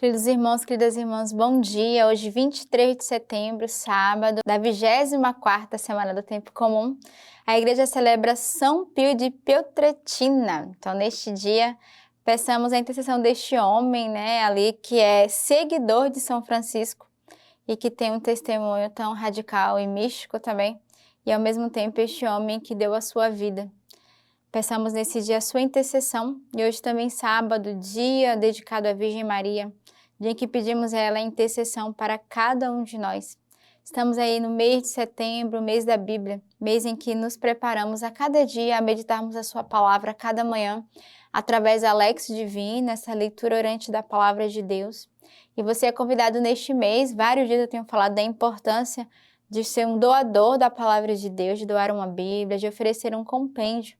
Queridos irmãos, queridas irmãs, bom dia. Hoje, 23 de setembro, sábado, da 24ª semana do Tempo Comum, a igreja celebra São Pio de Pietrelcina. Então, neste dia, peçamos a intercessão deste homem, ali, que é seguidor de São Francisco e que tem um testemunho tão radical e místico também, e ao mesmo tempo este homem que deu a sua vida. Peçamos nesse dia a sua intercessão, e hoje também sábado, dia dedicado à Virgem Maria, dia em que pedimos a ela a intercessão para cada um de nós. Estamos aí no mês de setembro, mês da Bíblia, mês em que nos preparamos a cada dia a meditarmos a sua palavra a cada manhã, através da Lexio Divina, essa leitura orante da palavra de Deus. E você é convidado neste mês, vários dias eu tenho falado da importância de ser um doador da palavra de Deus, de doar uma Bíblia, de oferecer um compêndio,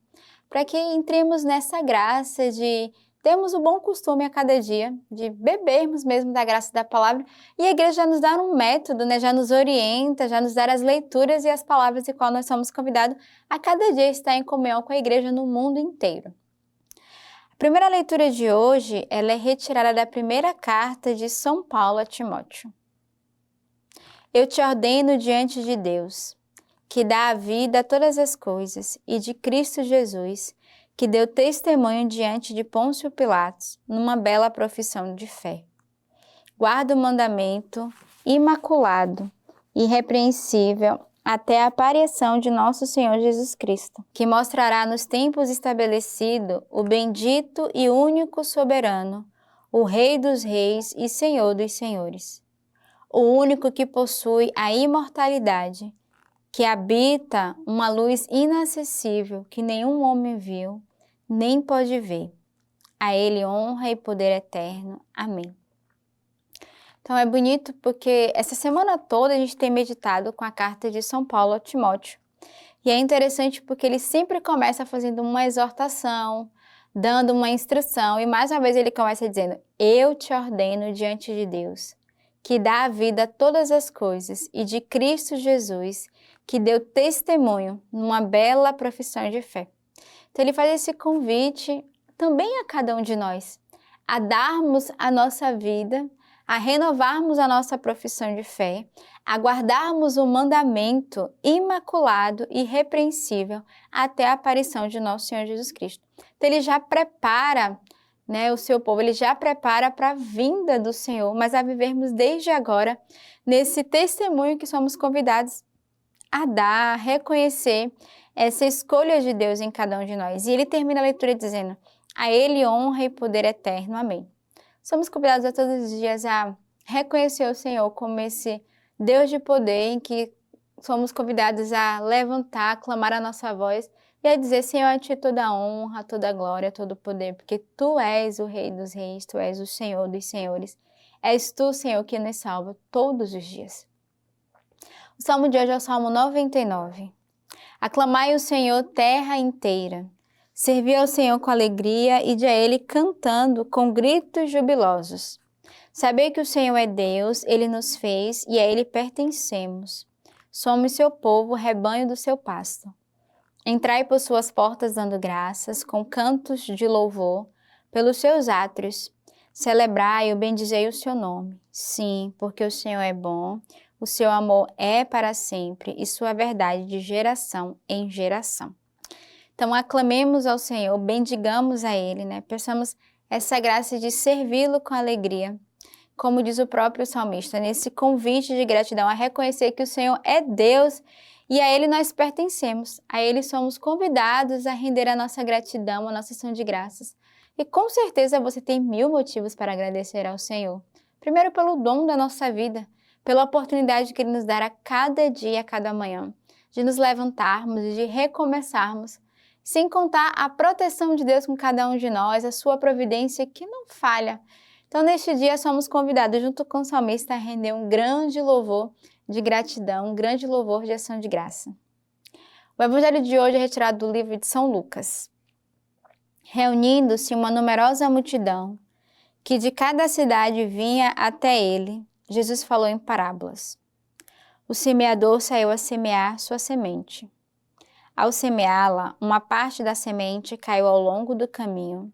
para que entremos nessa graça de termos o bom costume a cada dia, de bebermos mesmo da graça da palavra, e a igreja já nos dá um método, já nos orienta, já nos dá as leituras e as palavras de qual nós somos convidados a cada dia estar em comunhão com a igreja no mundo inteiro. A primeira leitura de hoje, ela é retirada da primeira carta de São Paulo a Timóteo. Eu te ordeno diante de Deus, que dá a vida a todas as coisas, e de Cristo Jesus, que deu testemunho diante de Pôncio Pilatos, numa bela profissão de fé. Guarda o mandamento imaculado, irrepreensível, até a aparição de nosso Senhor Jesus Cristo, que mostrará nos tempos estabelecido o bendito e único soberano, o Rei dos reis e Senhor dos senhores, o único que possui a imortalidade, que habita uma luz inacessível que nenhum homem viu, nem pode ver. A Ele honra e poder eterno. Amém. Então é bonito porque essa semana toda a gente tem meditado com a carta de São Paulo a Timóteo. E é interessante porque ele sempre começa fazendo uma exortação, dando uma instrução, e mais uma vez ele começa dizendo: eu te ordeno diante de Deus, que dá a vida a todas as coisas, e de Cristo Jesus, que deu testemunho numa bela profissão de fé. Então ele faz esse convite também a cada um de nós, a darmos a nossa vida, a renovarmos a nossa profissão de fé, a guardarmos o mandamento imaculado e irrepreensível até a aparição de nosso Senhor Jesus Cristo. Então ele já prepara o seu povo, ele já prepara para a vinda do Senhor, mas a vivermos desde agora nesse testemunho que somos convidados a dar, a reconhecer essa escolha de Deus em cada um de nós. E ele termina a leitura dizendo: a Ele honra e poder eterno. Amém. Somos convidados a todos os dias a reconhecer o Senhor como esse Deus de poder, em que somos convidados a levantar, a clamar a nossa voz e a dizer: Senhor, a Ti toda a honra, toda a glória, todo o poder, porque Tu és o Rei dos reis, Tu és o Senhor dos senhores. És Tu, Senhor, que nos salva todos os dias. O salmo de hoje é o Salmo 99. Aclamai o Senhor, terra inteira. Servi ao Senhor com alegria e de a Ele cantando com gritos jubilosos. Sabei que o Senhor é Deus, Ele nos fez e a Ele pertencemos. Somos seu povo, rebanho do seu pasto. Entrai por suas portas dando graças, com cantos de louvor, pelos seus átrios. Celebrai e bendizei o seu nome. Sim, porque o Senhor é bom, o seu amor é para sempre e sua verdade de geração em geração. Então aclamemos ao Senhor, bendigamos a Ele, peçamos essa graça de servi-lo com alegria. Como diz o próprio salmista, nesse convite de gratidão, a reconhecer que o Senhor é Deus e a Ele nós pertencemos. A Ele somos convidados a render a nossa gratidão, a nossa ação de graças. E com certeza você tem 1000 motivos para agradecer ao Senhor. Primeiro pelo dom da nossa vida, pela oportunidade que Ele nos dá a cada dia, a cada manhã, de nos levantarmos e de recomeçarmos, sem contar a proteção de Deus com cada um de nós, a sua providência que não falha. Então, neste dia, somos convidados, junto com o salmista, a render um grande louvor de gratidão, um grande louvor de ação de graça. O evangelho de hoje é retirado do livro de São Lucas. Reunindo-se uma numerosa multidão, que de cada cidade vinha até ele, Jesus falou em parábolas. O semeador saiu a semear sua semente. Ao semeá-la, uma parte da semente caiu ao longo do caminho.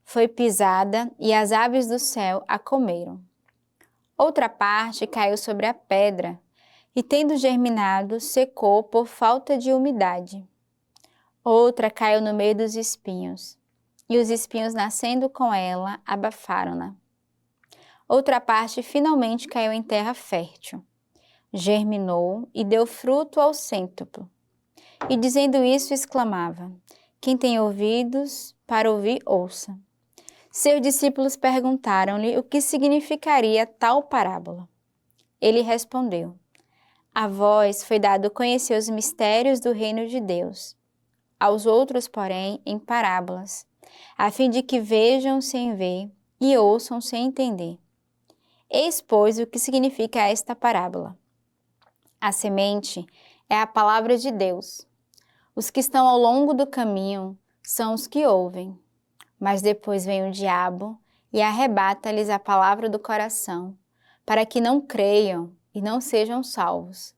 foi pisada e as aves do céu a comeram. Outra parte caiu sobre a pedra e, tendo germinado, secou por falta de umidade. Outra caiu no meio dos espinhos, e os espinhos, nascendo com ela, abafaram-na. Outra parte finalmente caiu em terra fértil, germinou e deu fruto ao cêntuplo. E dizendo isso, exclamava: quem tem ouvidos para ouvir, ouça. Seus discípulos perguntaram-lhe o que significaria tal parábola. Ele respondeu: a vós foi dado conhecer os mistérios do reino de Deus. Aos outros, porém, em parábolas, a fim de que vejam sem ver e ouçam sem entender. Eis, pois, o que significa esta parábola. A semente é a palavra de Deus. Os que estão ao longo do caminho são os que ouvem, mas depois vem o diabo e arrebata-lhes a palavra do coração, para que não creiam e não sejam salvos.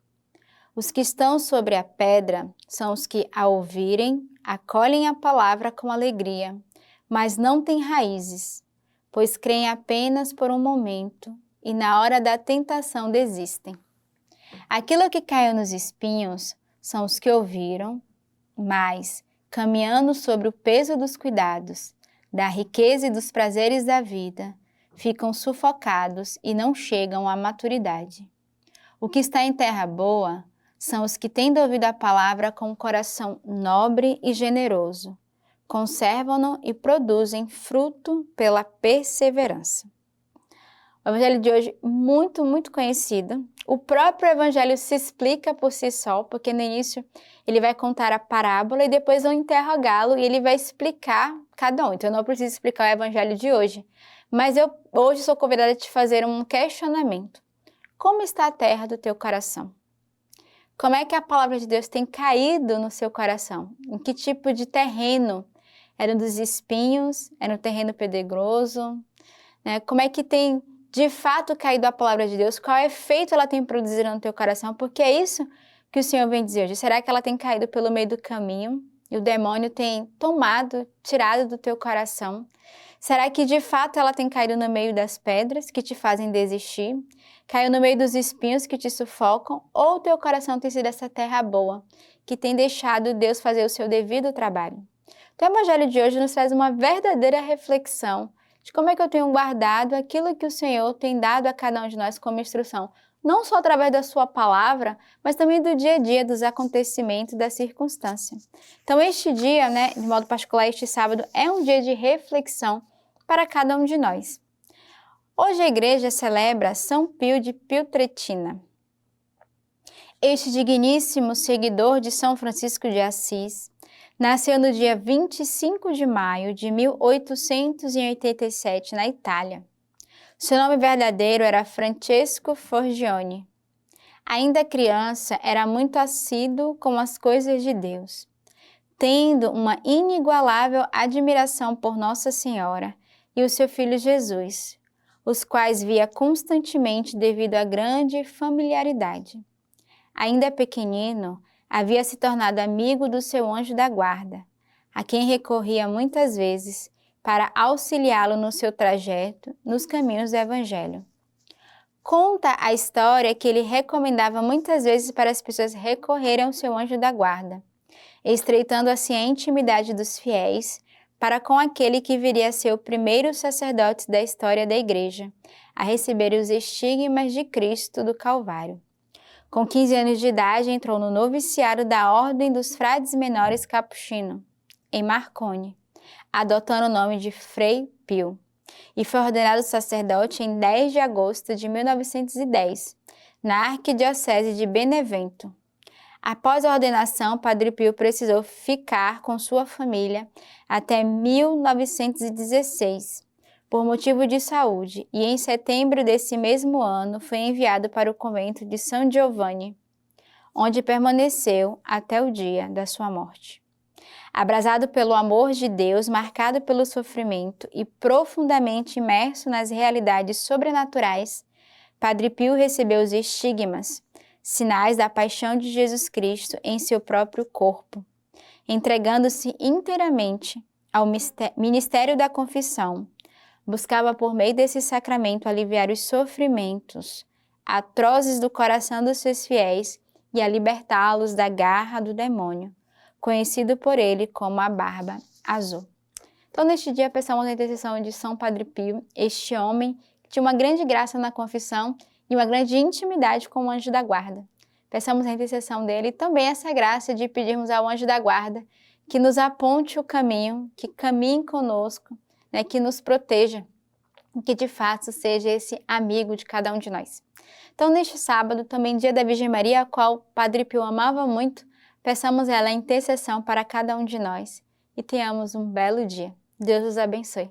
Os que estão sobre a pedra são os que, ao ouvirem, acolhem a palavra com alegria, mas não têm raízes, pois creem apenas por um momento e na hora da tentação desistem. Aquilo que caiu nos espinhos são os que ouviram, mas, caminhando sobre o peso dos cuidados, da riqueza e dos prazeres da vida, ficam sufocados e não chegam à maturidade. O que está em terra boa são os que, tendo ouvido a palavra com um coração nobre e generoso, conservam-no e produzem fruto pela perseverança. O evangelho de hoje, muito conhecido. O próprio evangelho se explica por si só, porque no início ele vai contar a parábola e depois vão interrogá-lo e ele vai explicar cada um. Então eu não preciso explicar o evangelho de hoje, mas eu hoje sou convidada a te fazer um questionamento. Como está a terra do teu coração? Como é que a palavra de Deus tem caído no seu coração? Em que tipo de terreno? É no dos espinhos? É no terreno pedregoso? Como é que tem de fato caído a palavra de Deus? Qual efeito ela tem produzido no teu coração? Porque é isso que o Senhor vem dizer hoje. Será que ela tem caído pelo meio do caminho e o demônio tem tomado, tirado do teu coração? Será que de fato ela tem caído no meio das pedras que te fazem desistir? Caiu no meio dos espinhos que te sufocam? Ou o teu coração tem sido essa terra boa que tem deixado Deus fazer o seu devido trabalho? Então o evangelho de hoje nos traz uma verdadeira reflexão de como é que eu tenho guardado aquilo que o Senhor tem dado a cada um de nós como instrução, não só através da sua palavra, mas também do dia a dia, dos acontecimentos, da circunstância. Então este dia, de modo particular este sábado, é um dia de reflexão para cada um de nós. Hoje a igreja celebra São Pio de Pietrelcina. Este digníssimo seguidor de São Francisco de Assis nasceu no dia 25 de maio de 1887, na Itália. Seu nome verdadeiro era Francesco Forgione. Ainda criança, era muito assíduo com as coisas de Deus, tendo uma inigualável admiração por Nossa Senhora e o seu filho Jesus, os quais via constantemente devido à grande familiaridade. Ainda pequenino, havia se tornado amigo do seu anjo da guarda, a quem recorria muitas vezes para auxiliá-lo no seu trajeto nos caminhos do Evangelho. Conta a história que ele recomendava muitas vezes para as pessoas recorrerem ao seu anjo da guarda, estreitando assim a intimidade dos fiéis para com aquele que viria a ser o primeiro sacerdote da história da Igreja, a receber os estigmas de Cristo do Calvário. Com 15 anos de idade, entrou no noviciário da Ordem dos Frades Menores Capuchino, em Marconi, adotando o nome de Frei Pio, e foi ordenado sacerdote em 10 de agosto de 1910, na Arquidiocese de Benevento. Após a ordenação, Padre Pio precisou ficar com sua família até 1916, por motivo de saúde, e em setembro desse mesmo ano foi enviado para o convento de São Giovanni, onde permaneceu até o dia da sua morte. Abrasado pelo amor de Deus, marcado pelo sofrimento e profundamente imerso nas realidades sobrenaturais, Padre Pio recebeu os estigmas, sinais da paixão de Jesus Cristo em seu próprio corpo, entregando-se inteiramente ao ministério da confissão, buscava por meio desse sacramento aliviar os sofrimentos atrozes do coração dos seus fiéis e a libertá-los da garra do demônio, conhecido por ele como a barba azul. Então, neste dia, peçamos a intercessão de São Padre Pio, este homem que tinha uma grande graça na confissão e uma grande intimidade com o anjo da guarda. Peçamos a intercessão dele e também essa graça de pedirmos ao anjo da guarda que nos aponte o caminho, que caminhe conosco, né, que nos proteja, que de fato seja esse amigo de cada um de nós. Então, neste sábado, também dia da Virgem Maria, a qual Padre Pio amava muito, peçamos ela a intercessão para cada um de nós e tenhamos um belo dia. Deus os abençoe.